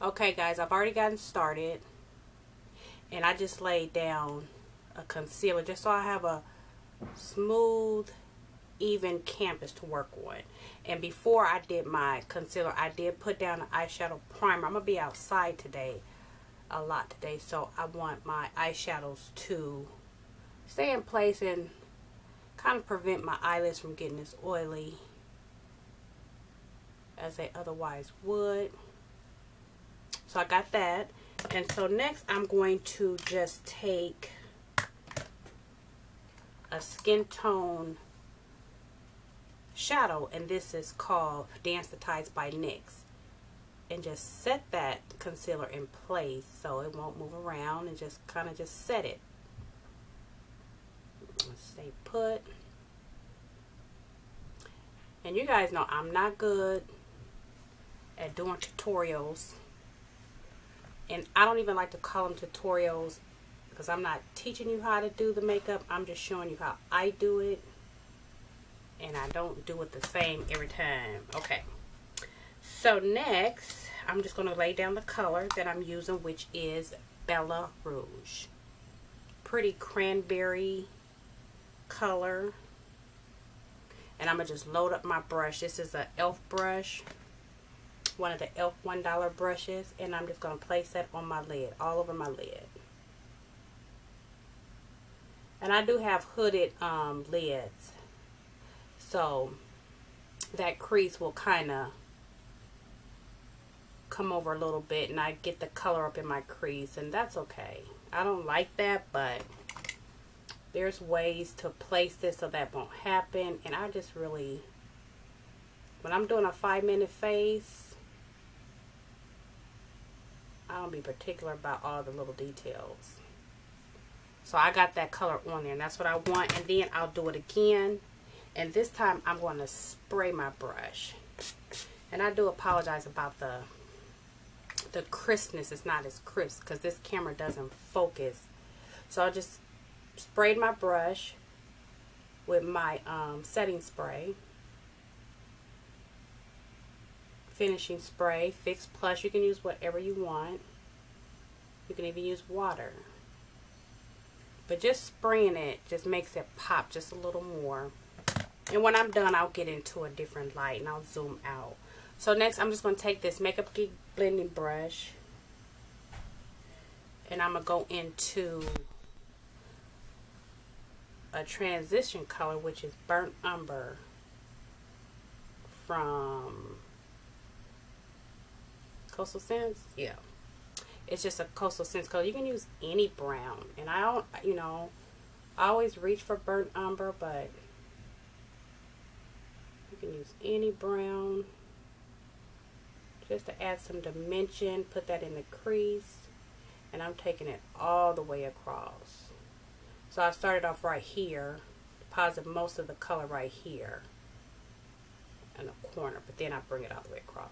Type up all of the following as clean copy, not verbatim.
Okay guys, I've already gotten started, and I just laid down a concealer just so I have a smooth, even canvas to work on. And before I did my concealer, I did put down an eyeshadow primer. I'm going to be outside today, a lot today, so I want my eyeshadows to stay in place and kind of prevent my eyelids from getting as oily as they otherwise would. So I got that. And so next I'm going to just take a skin tone shadow, and this is called Dance the Tides by NYX, and just set that concealer in place so it won't move around, and just kind of just set it. Stay put. And you guys know I'm not good at doing tutorials, and I don't even like to call them tutorials because I'm not teaching you how to do the makeup. I'm just showing you how I do it, and I don't do it the same every time. Okay, so next I'm just going to lay down the color that I'm using, which is Bella Rouge. Pretty cranberry color. And I'm going to just load up my brush. This is an e.l.f. brush, one of the e.l.f. $1 brushes, and I'm just going to place that on my lid, all over my lid. And I do have hooded lids, so that crease will kind of come over a little bit, and I get the color up in my crease, and that's okay. I don't like that, but there's ways to place this so that won't happen. And I just really, when I'm doing a 5-minute face, I don't be particular about all the little details. So I got that color on there, and that's what I want. And then I'll do it again, and this time I'm going to spray my brush. And I do apologize about the crispness. It's not as crisp because this camera doesn't focus. So I'll just sprayed my brush with my setting spray, finishing spray, Fix Plus. You can use whatever you want. You can even use water, but just spraying it just makes it pop just a little more. And when I'm done, I'll get into a different light and I'll zoom out. So next I'm just going to take this Makeup Geek blending brush, and I'm going to go into a transition color, which is Burnt Umber from Coastal Scents. Yeah, it's just a Coastal Scents color. You can use any brown, and I don't, I always reach for Burnt Umber, but you can use any brown just to add some dimension. Put that in the crease, and I'm taking it all the way across. So I started off right here, deposit most of the color right here in the corner, but then I bring it all the way across.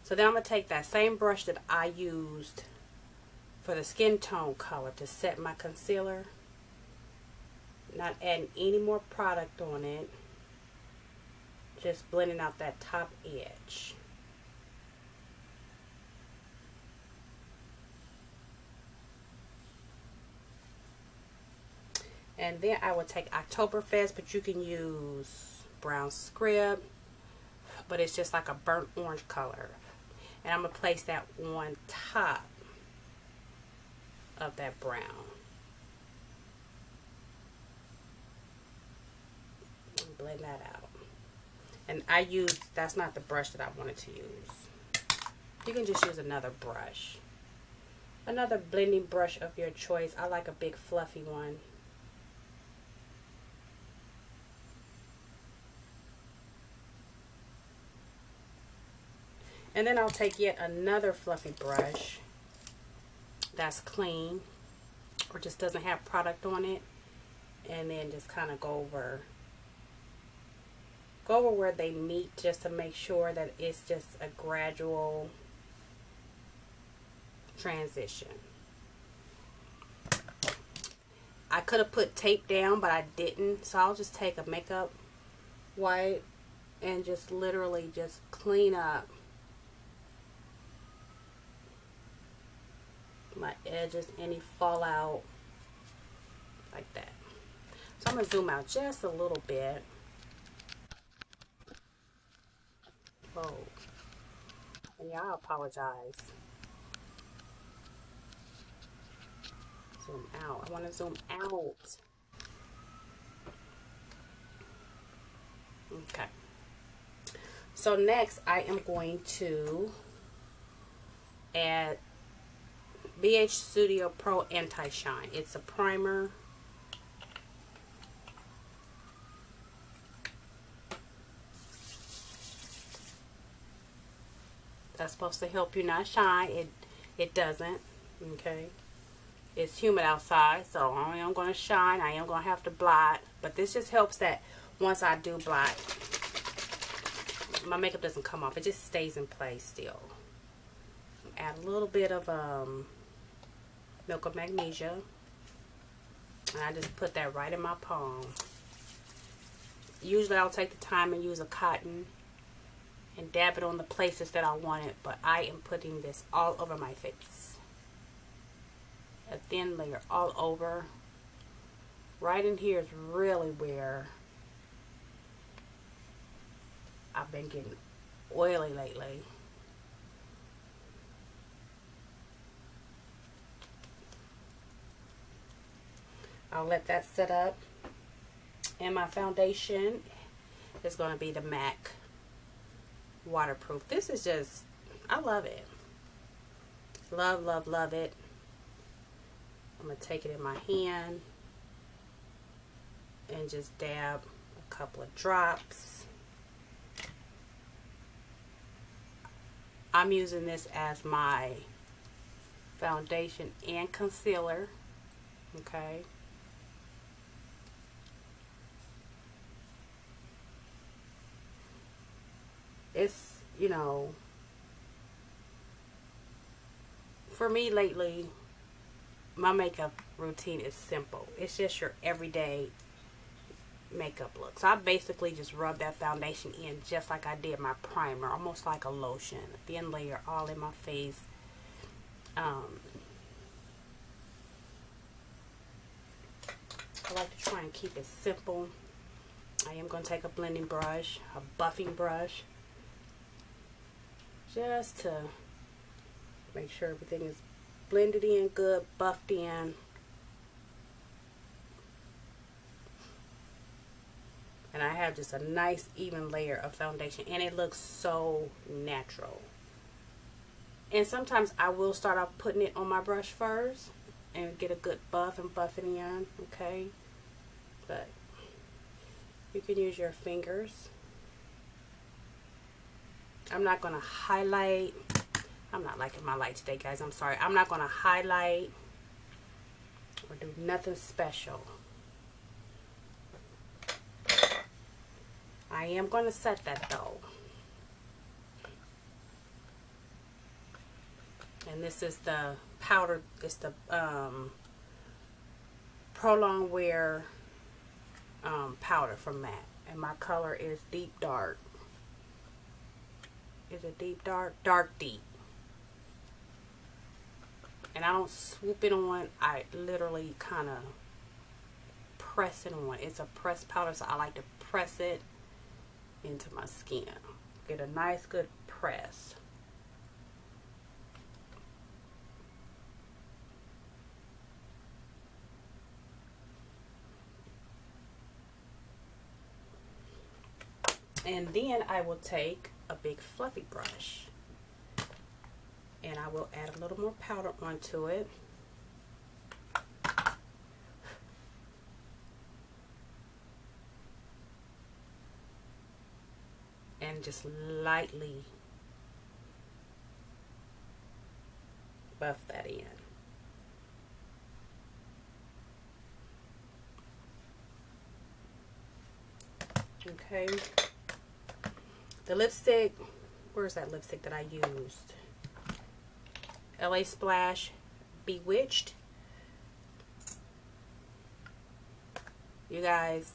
So then I'm going to take that same brush that I used for the skin tone color to set my concealer, not adding any more product on it, just blending out that top edge. And then I would take Oktoberfest, but you can use brown script, but it's just like a burnt orange color. And I'm going to place that on top of that brown. And blend that out. And I use, that's not the brush that I wanted to use. You can just use another brush. Another blending brush of your choice. I like a big fluffy one. And then I'll take yet another fluffy brush that's clean or just doesn't have product on it, and then just kind of go over where they meet, just to make sure that it's just a gradual transition. I could have put tape down, but I didn't, so I'll just take a makeup wipe and just literally just clean up my edges, any fallout, like that. So I'm going to zoom out just a little bit. Whoa. And y'all apologize. Zoom out. I want to zoom out. Okay. So next I am going to add BH Studio Pro Anti-Shine. It's a primer. That's supposed to help you not shine. It doesn't. Okay. It's humid outside, so I am going to shine. I am going to have to blot. But this just helps that once I do blot, my makeup doesn't come off. It just stays in place still. Add a little bit of milk of magnesia. And I just put that right in my palm. Usually I'll take the time and use a cotton and dab it on the places that I want it, but I am putting this all over my face. A thin layer all over. Right in here is really where I've been getting oily lately. I'll let that set up. And my foundation is going to be the MAC waterproof. This is just, I love it. Love, love, love it. I'm going to take it in my hand and just dab a couple of drops. I'm using this as my foundation and concealer. Okay. It's, you know, for me lately, my makeup routine is simple. It's just your everyday makeup look. So I basically just rub that foundation in just like I did my primer, almost like a lotion, a thin layer all in my face. I like to try and keep it simple. I am going to take a blending brush, a buffing brush, just to make sure everything is blended in good, buffed in. And I have just a nice even layer of foundation, and it looks so natural. And sometimes I will start off putting it on my brush first and get a good buff and buff it in, okay? But you can use your fingers. I'm not going to highlight. I'm not liking my light today, guys. I'm sorry. I'm not going to highlight or do nothing special. I am going to set that though. And this is the powder. It's the Prolong Wear powder from MAC. And my color is Deep Dark. Is it Deep Dark? Dark Deep. And I don't swoop it on. I literally kind of press it on. It's a pressed powder, so I like to press it into my skin. Get a nice good press. And then I will take a big fluffy brush and I will add a little more powder onto it. And just lightly buff that in. Okay. The lipstick, where's that lipstick that I used? LA Splash Bewitched. You guys,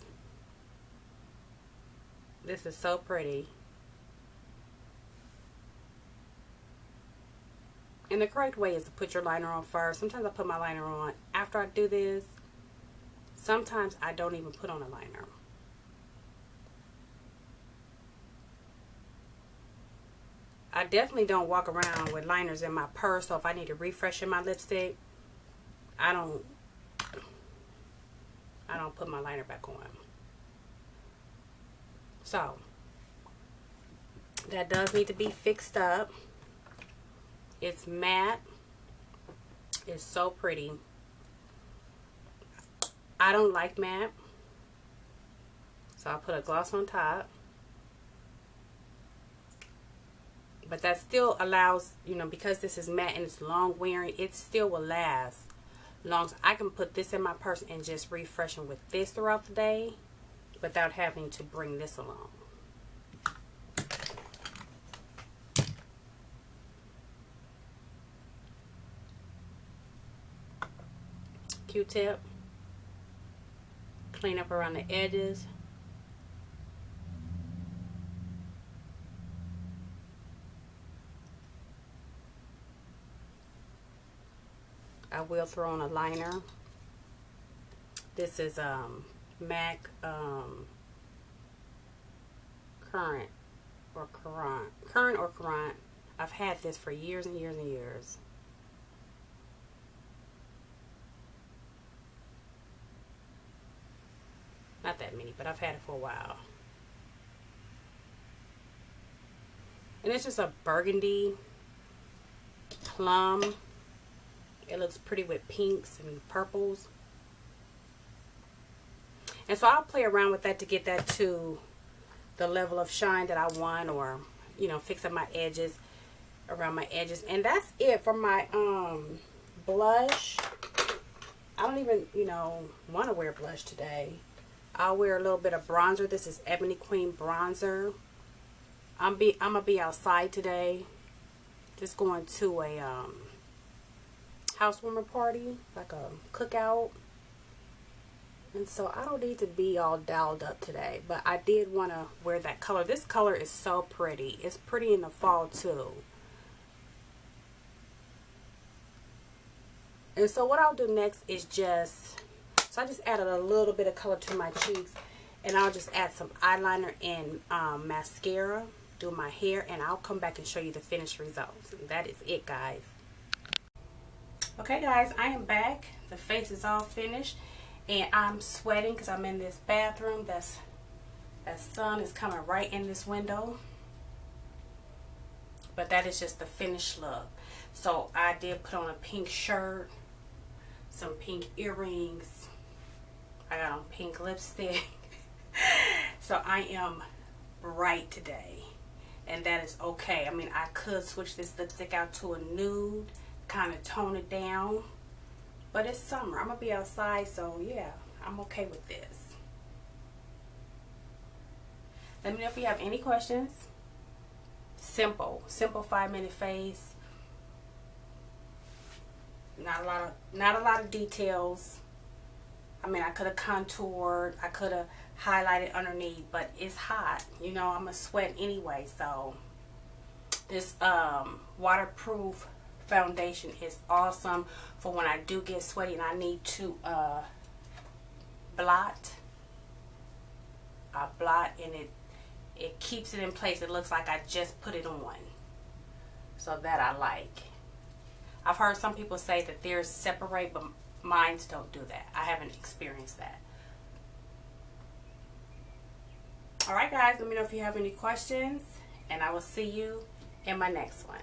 this is so pretty. And the correct way is to put your liner on first. Sometimes I put my liner on after I do this. Sometimes I don't even put on a liner. I definitely don't walk around with liners in my purse, so if I need to refresh in my lipstick, I don't put my liner back on. So that does need to be fixed up. It's matte. It's so pretty. I don't like matte, so I'll put a gloss on top. But that still allows, you know, because this is matte and it's long wearing, it still will last. Long as I can put this in my purse and just refreshing with this throughout the day without having to bring this along. Q-tip. Clean up around the edges. I will throw on a liner. This is MAC Current or Current. I've had this for years and years and years. Not that many, but I've had it for a while. And it's just a burgundy plum. It looks pretty with pinks and purples. And so I'll play around with that to get that to the level of shine that I want, or, you know, fix up my edges, around my edges. And that's it for my blush. I don't even, you know, want to wear blush today. I'll wear a little bit of bronzer. This is Ebony Queen bronzer. I'm gonna be outside today. Just going to a housewarming party, like a cookout. And so I don't need to be all dolled up today, but I did want to wear that color. This color is so pretty. It's pretty in the fall too. And so what I'll do next is so I just added a little bit of color to my cheeks, and I'll just add some eyeliner and mascara, do my hair, and I'll come back and show you the finished results. And that is it, guys. Okay, guys, I am back. The face is all finished, and I'm sweating because I'm in this bathroom. That sun is coming right in this window. But that is just the finished look. So I did put on a pink shirt, some pink earrings. I got on pink lipstick. So I am bright today, and that is okay. I mean, I could switch this lipstick out to a nude, kind of tone it down, but it's summer. I'm gonna be outside, so yeah, I'm okay with this. Let me know if you have any questions. Simple 5-minute face. Not a lot of details. I mean, I could have contoured, I could have highlighted underneath, but it's hot. You know, I'm a sweat anyway, so this waterproof foundation is awesome for when I do get sweaty and I need to blot. I blot, and it keeps it in place. It looks like I just put it on. So that I like. I've heard some people say that theirs separate, but mine don't do that. I haven't experienced that. Alright, guys, let me know if you have any questions, and I will see you in my next one.